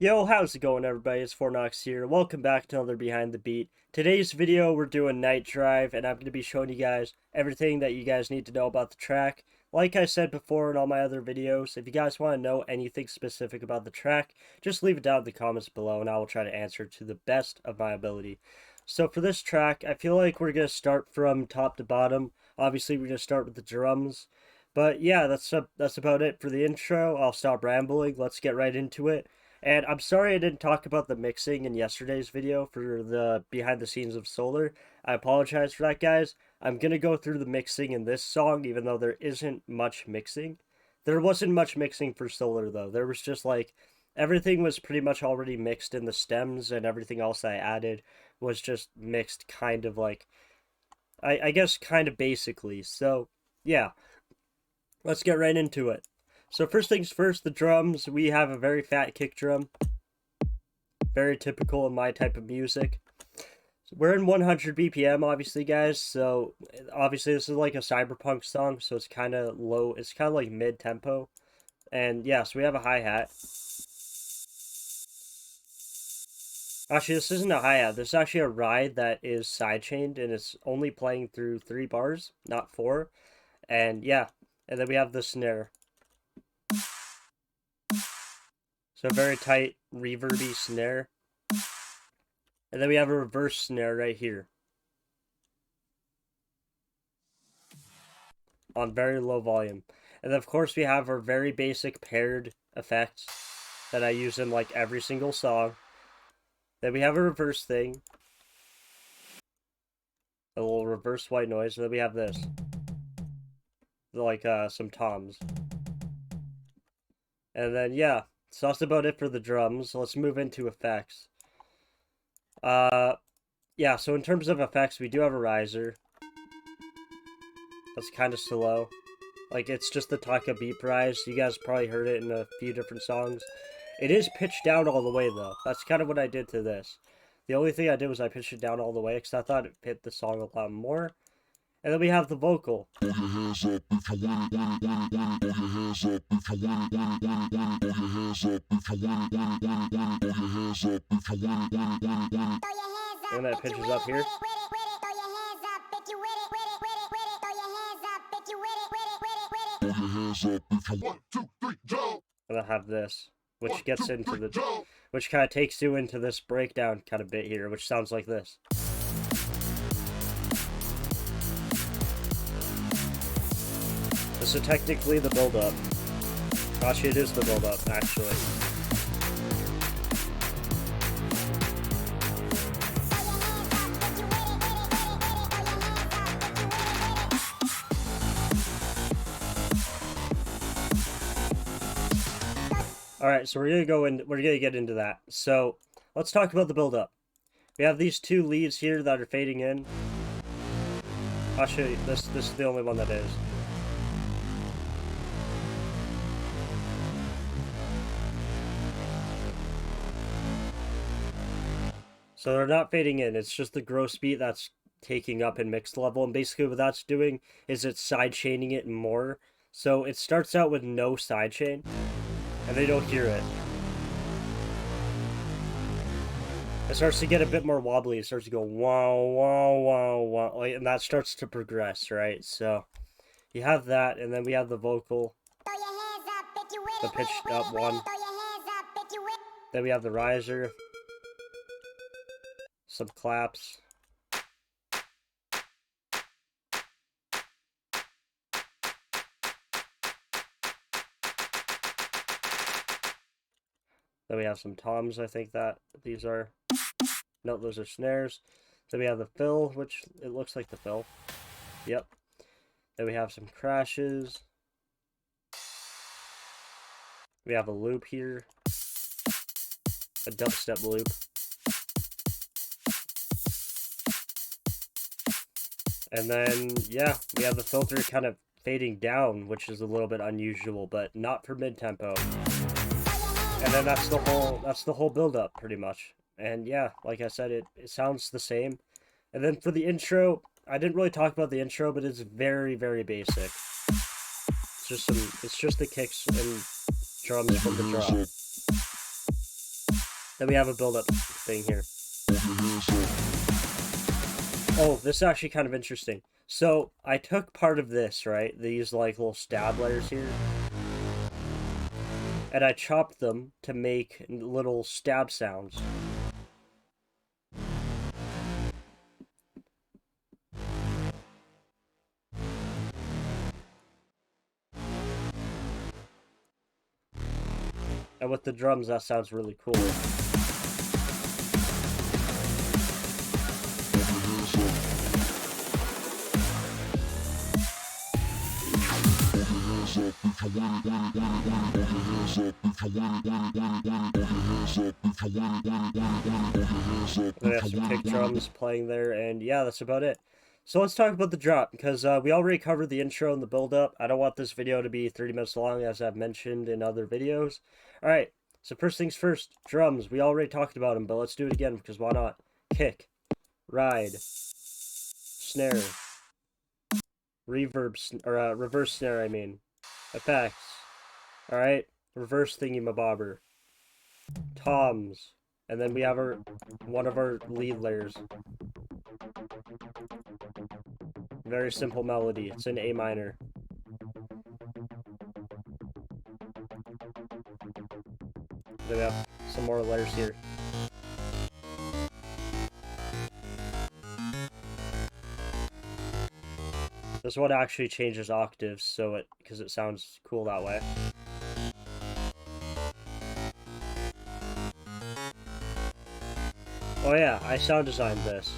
Yo, how's it going everybody? It's Fortenox here. Welcome back to another Behind the Beat. Today's video, we're doing Night Drive, and I'm going to be showing you guys everything that you guys need to know about the track. Like I said before in all my other videos, if you guys want to know anything specific about the track, just leave it down in the comments below, and I will try to answer to the best of my ability. So for this track, I feel like we're going to start from top to bottom. Obviously, we're going to start with the drums. But yeah, that's about it for the intro. I'll stop rambling. Let's get right into it. And I'm sorry I didn't talk about the mixing in yesterday's video for the behind the scenes of Solar. I apologize for that, guys. I'm going to go through the mixing in this song, even though there isn't much mixing. There wasn't much mixing for Solar, though. There was just like, everything was pretty much already mixed in the stems, and everything else I added was just mixed kind of like, I guess kind of basically. So, yeah, let's get right into it. So first things first, the drums. We have a very fat kick drum. Very typical in my type of music. So we're in 100 BPM, obviously, guys. So obviously this is like a cyberpunk song, so it's kind of low. It's kind of like mid-tempo. And yeah, so we have a hi-hat. Actually, this isn't a hi-hat. This is actually a ride that is sidechained, and it's only playing through 3 bars, not 4. And yeah, and then we have the snare. So very tight, reverby snare. And then we have a reverse snare right here. On very low volume. And then of course we have our very basic paired effects that I use in like every single song. Then we have a reverse thing. A little reverse white noise. And then we have this. Like some toms. And then yeah. So that's about it for the drums. Let's move into effects. Yeah, so in terms of effects, we do have a riser. That's kind of slow. Like, it's just the Taka beep rise. You guys probably heard it in a few different songs. It is pitched down all the way, though. That's kind of what I did to this. The only thing I did was I pitched it down all the way, because I thought it fit the song a lot more. And then we have the vocal. And that pitches up here. And I have this, which gets into the, which kind of takes you into this breakdown kind of bit here, which sounds like this. This is technically the build-up. Actually, it is the build-up, actually. Alright, so we're gonna get into that. So let's talk about the build-up. We have these two leads here that are fading in. Actually, this is the only one that is. So they're not fading in, it's just the gross beat that's taking up in mixed level, and basically what that's doing is it's sidechaining it more. So it starts out with no sidechain, and they don't hear it. It starts to get a bit more wobbly. It starts to go wow, wow, wow, wow, and that starts to progress, right? So you have that, and then we have the vocal, the pitched up one. Then we have the riser, some claps. Then we have some toms, I think that these are. No, those are snares. Then we have the fill, which it looks like the fill. Yep. Then we have some crashes. We have a loop here. A dubstep loop. And then, yeah, we have the filter kind of fading down, which is a little bit unusual, but not for mid-tempo. And then that's the whole build-up, pretty much. And yeah, like I said, it sounds the same. And then for the intro, I didn't really talk about the intro, but it's very, very basic. It's just the kicks and drums from the drop. Then we have a build-up thing here. Oh, this is actually kind of interesting. So, I took part of this, right? These, like, little stab layers here. And I chopped them to make little stab sounds. And with the drums, that sounds really cool. Then we have some kick drums playing there, and yeah, that's about it. So let's talk about the drop, because we already covered the intro and the build-up. I don't want this video to be 30 minutes long, as I've mentioned in other videos. Alright, so first things first, drums. We already talked about them, but let's do it again, because why not? Kick, ride, snare, reverb, or reverse snare, I mean. Effects. Alright, reverse thingy-mabobber. Toms. And then we have one of our lead layers. Very simple melody. It's in A minor. Then we have some more layers here. This one actually changes octaves, so because it sounds cool that way. Oh yeah, I sound designed this.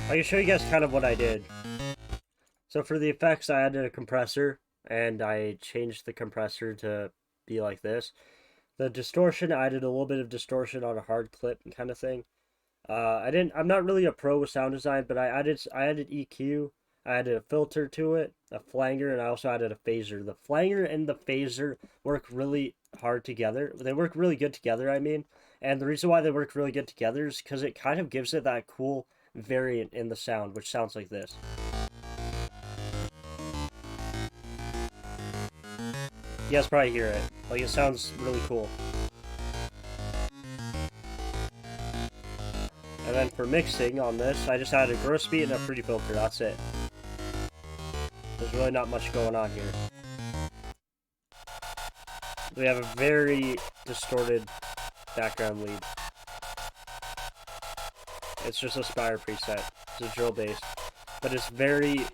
I can show you guys kind of what I did. So for the effects, I added a compressor, and I changed the compressor to be like this. The distortion, I added a little bit of distortion on a hard clip kind of thing. I'm not really a pro with sound design, but I added EQ, I added a filter to it, a flanger, and I also added a phaser. The flanger and the phaser work really hard together. They work really good together, I mean. And the reason why they work really good together is because it kind of gives it that cool variant in the sound, which sounds like this. You guys probably hear it. Like, it sounds really cool. And then for mixing on this, I just added a gross beat and a pretty filter. That's it. There's really not much going on here. We have a very distorted background lead. It's just a Spire preset. It's a drill bass. But it's very...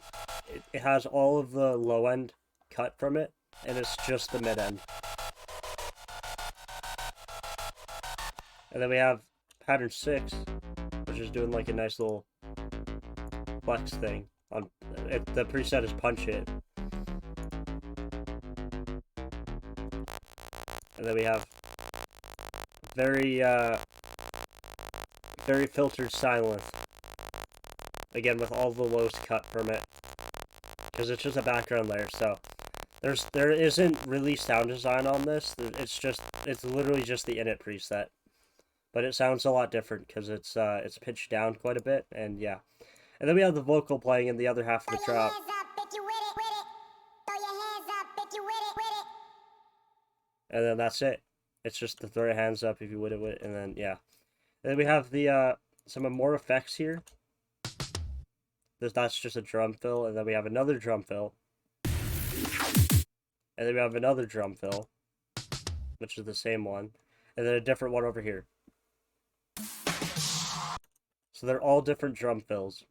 It has all of the low end cut from it, and it's just the mid end. And then we have pattern 6, which is doing like a nice little flex thing. The preset is punch it. And then we have very filtered silence. Again, with all the lows cut from it, because it's just a background layer. So there isn't really sound design on this. It's literally just the init preset. But it sounds a lot different because it's pitched down quite a bit, and yeah. And then we have the vocal playing in the other half of the drop. And then that's it. It's just to throw your hands up if you with it, and then yeah. And then we have the some more effects here. That's just a drum fill, and then we have another drum fill. And then we have another drum fill, which is the same one. And then a different one over here. So they're all different drum fills.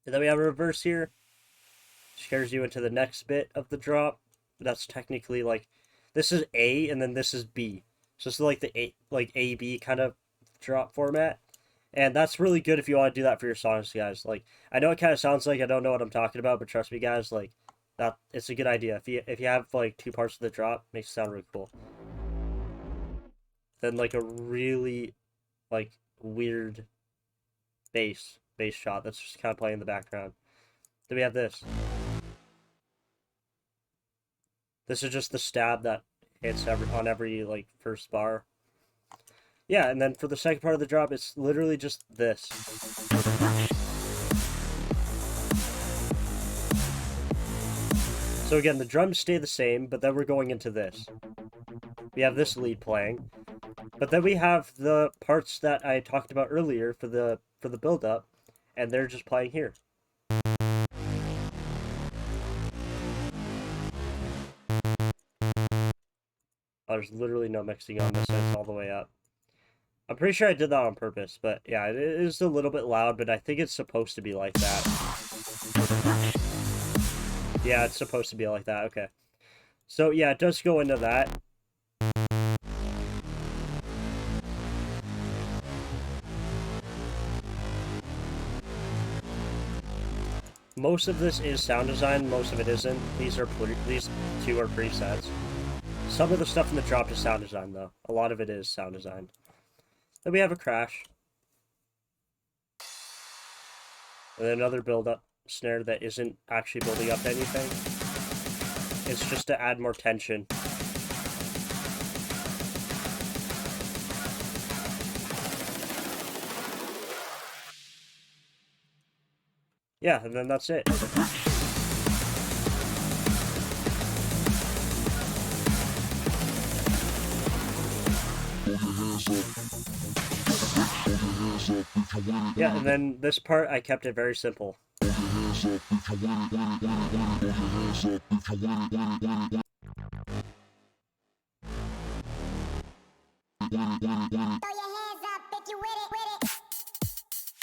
And then we have a reverse here, which carries you into the next bit of the drop. That's technically like, this is A and then this is B. So it's like the A-B kind of drop format. And that's really good if you want to do that for your songs, guys. Like, I know it kind of sounds like I don't know what I'm talking about, but trust me, guys, like, that it's a good idea. If you have like 2 parts of the drop, it makes it sound really cool. Then like a really like weird bass shot that's just kind of playing in the background. Then we have this. This is just the stab that hits on every like first bar. Yeah, and then for the second part of the drop, it's literally just this. So So again, the drums stay the same, but then we're going into this. We have this lead playing, but then we have the parts that I talked about earlier for the build-up, and they're just playing here. Oh, there's literally no mixing on this, it's all the way up. I'm pretty sure I did that on purpose, but yeah, it is a little bit loud, but I think it's supposed to be like that. Yeah, it's supposed to be like that, okay. So yeah, it does go into that. Most of this is sound design, most of it isn't. These two are presets. Some of the stuff in the drop is sound design, though. A lot of it is sound design. Then we have a crash. And then another build-up snare that isn't actually building up to anything. It's just to add more tension. Yeah, and then that's it. Yeah, and then this part, I kept it very simple.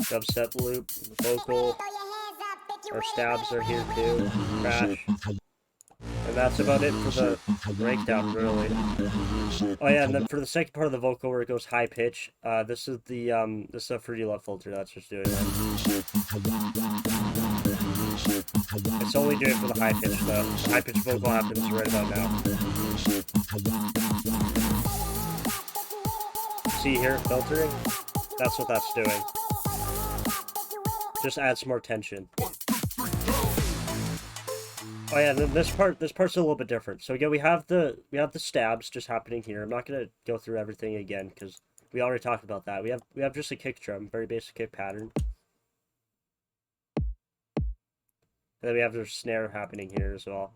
Dubstep loop, vocal, our stabs are here too, crash. And that's about it for the breakdown, really. Oh yeah, and then for the second part of the vocal where it goes high pitch, this is a Fruity Love filter that's just doing that. It's only doing it for the high pitch though. The high pitch vocal happens right about now. See here, filtering? That's what that's doing. Just adds more tension. Oh yeah, then this part's a little bit different. So again, we have the stabs just happening here. I'm not gonna go through everything again because we already talked about that. We have just a kick drum, very basic kick pattern. And then we have the snare happening here as well.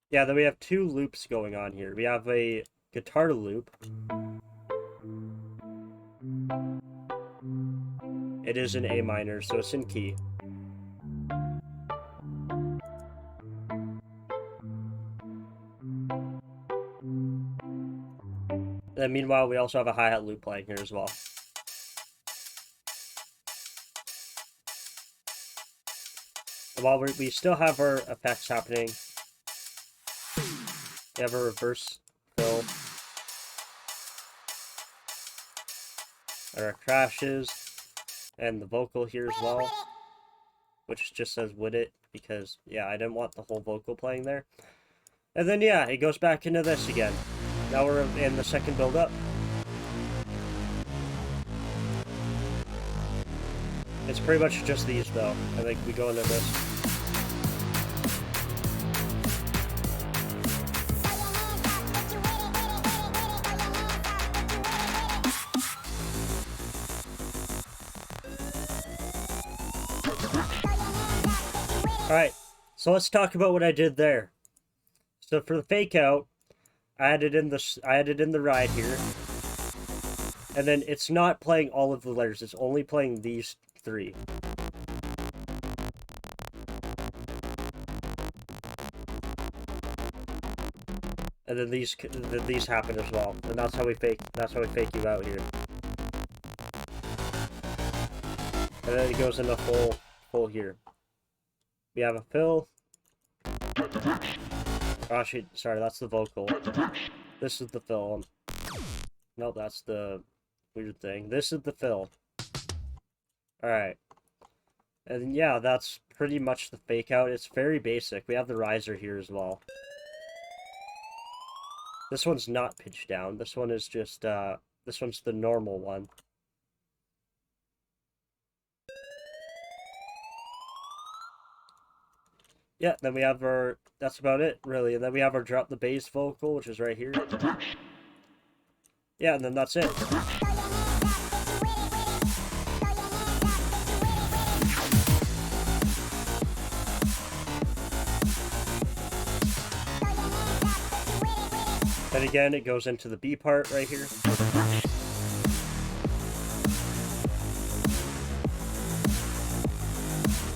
Yeah, then we have two loops going on here. We have a guitar loop. It is in A minor, so it's in key. And then meanwhile, we also have a hi-hat loop playing here as well. And while we still have our effects happening, we have a reverse fill. Our crashes. And the vocal here as well, which just says "with it" because yeah, I didn't want the whole vocal playing there. And then yeah, it goes back into this again. Now we're in the second build-up. It's pretty much just these though. I think we go into this. Alright, so let's talk about what I did there. So for the fake out, I added in the ride here. And then it's not playing all of the layers, it's only playing these three. And then these happen as well. And that's how we fake you out here. And then it goes into full here. We have a fill. Oh, actually, sorry, that's the vocal. This is the fill. Nope, that's the weird thing. This is the fill. Alright. And yeah, that's pretty much the fake out. It's very basic. We have the riser here as well. This one's not pitched down. This one is just, this one's the normal one. Yeah, then we have our, that's about it, really. And then we have our drop the bass vocal, which is right here. Yeah, and then that's it. Then again, it goes into the B part right here.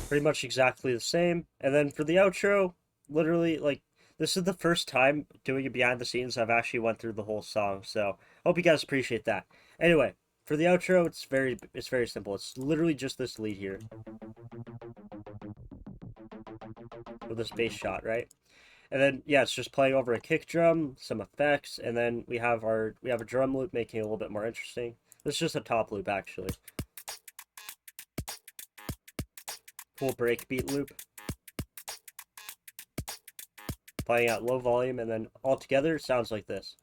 Pretty much exactly the same. And then for the outro, literally, like, this is the first time doing it behind the scenes I've actually went through the whole song, so hope you guys appreciate that. Anyway, for the outro, it's very simple. It's literally just this lead here. With this bass shot, right? And then yeah, it's just playing over a kick drum, some effects, and then we have a drum loop making it a little bit more interesting. This is just a top loop actually. Full breakbeat loop. Playing at low volume, and then all together it sounds like this.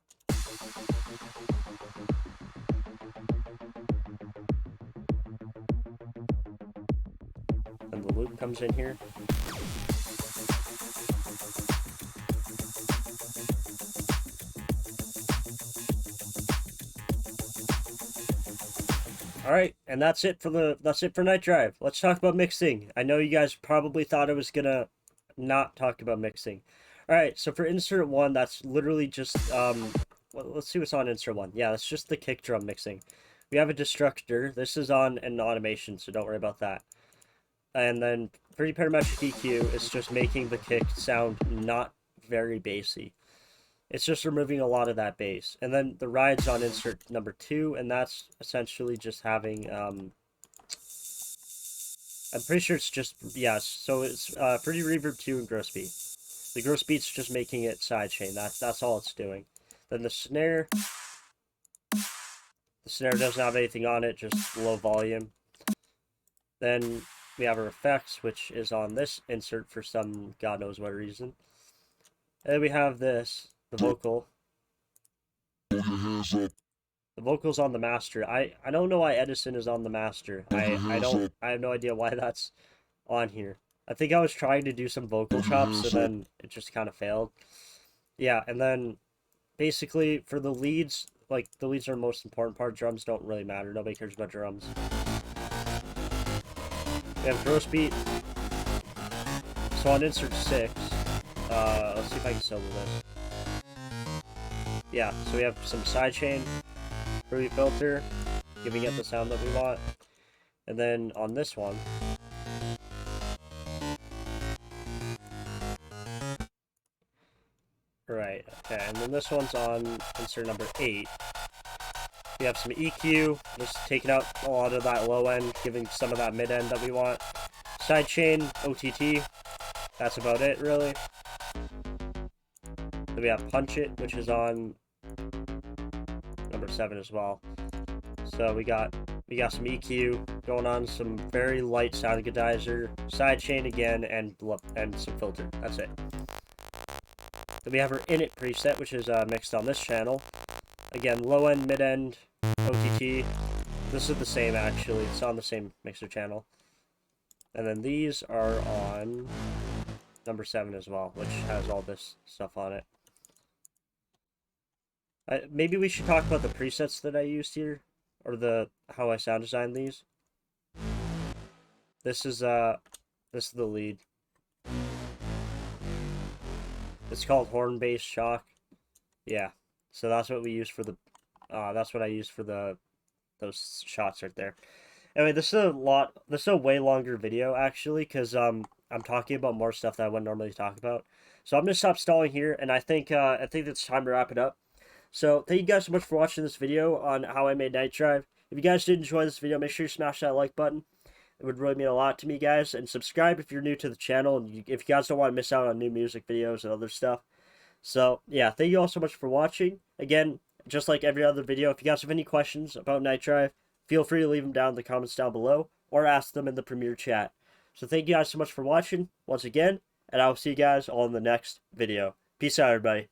And the loop comes in here. Alright, and that's it for Night Drive. Let's talk about mixing. I know you guys probably thought I was gonna not talk about mixing. Alright, so for insert 1, that's literally just let's see what's on insert 1. Yeah, that's just the kick drum mixing. We have a destructor. This is on an automation, so don't worry about that. And then pretty parametric EQ is just making the kick sound not very bassy. It's just removing a lot of that bass. And then the ride's on insert number 2, and that's essentially just having, I'm pretty sure it's just, yes, so it's pretty reverb 2 and gross beat. The gross beat's just making it sidechain, that's all it's doing. Then the snare doesn't have anything on it, just low volume. Then we have our effects, which is on this insert for some god knows what reason. And then we have this. The vocal. The vocal's on the master. I don't know why Edison is on the master. I have no idea why that's on here. I think I was trying to do some vocal chops, so then it just kind of failed. Yeah, and then basically for the leads, like the leads are the most important part. Drums don't really matter. Nobody cares about drums. We have gross beat. So on insert 6, let's see if I can solo this. Yeah, so we have some sidechain for filter, giving it the sound that we want. And then on this one, right, okay, and then this one's on insert number 8. We have some EQ, just taking out a lot of that low end, giving some of that mid end that we want. Sidechain, OTT, that's about it really. Then we have Punch It, which is on number 7 as well. So we got some EQ going on, some very light sound agonizer, sidechain again, and some filter. That's it. Then we have our Init preset, which is mixed on this channel. Again, low end, mid end, OTT. This is the same actually. It's on the same mixer channel. And then these are on number 7 as well, which has all this stuff on it. Maybe we should talk about the presets that I used here, or how I sound designed these. This is the lead. It's called horn bass shock. Yeah, so that's what we use for the. That's what I use for those shots right there. Anyway, this is a way longer video actually, because I'm talking about more stuff that I wouldn't normally talk about. So I'm gonna stop stalling here, and I think it's time to wrap it up. So thank you guys so much for watching this video on how I made Night Drive. If you guys did enjoy this video, make sure you smash that like button. It would really mean a lot to me, guys. And subscribe if you're new to the channel, and if you guys don't want to miss out on new music videos and other stuff. So yeah, thank you all so much for watching. Again, just like every other video, if you guys have any questions about Night Drive, feel free to leave them down in the comments down below, or ask them in the Premiere chat. So thank you guys so much for watching once again, and I will see you guys all in the next video. Peace out, everybody.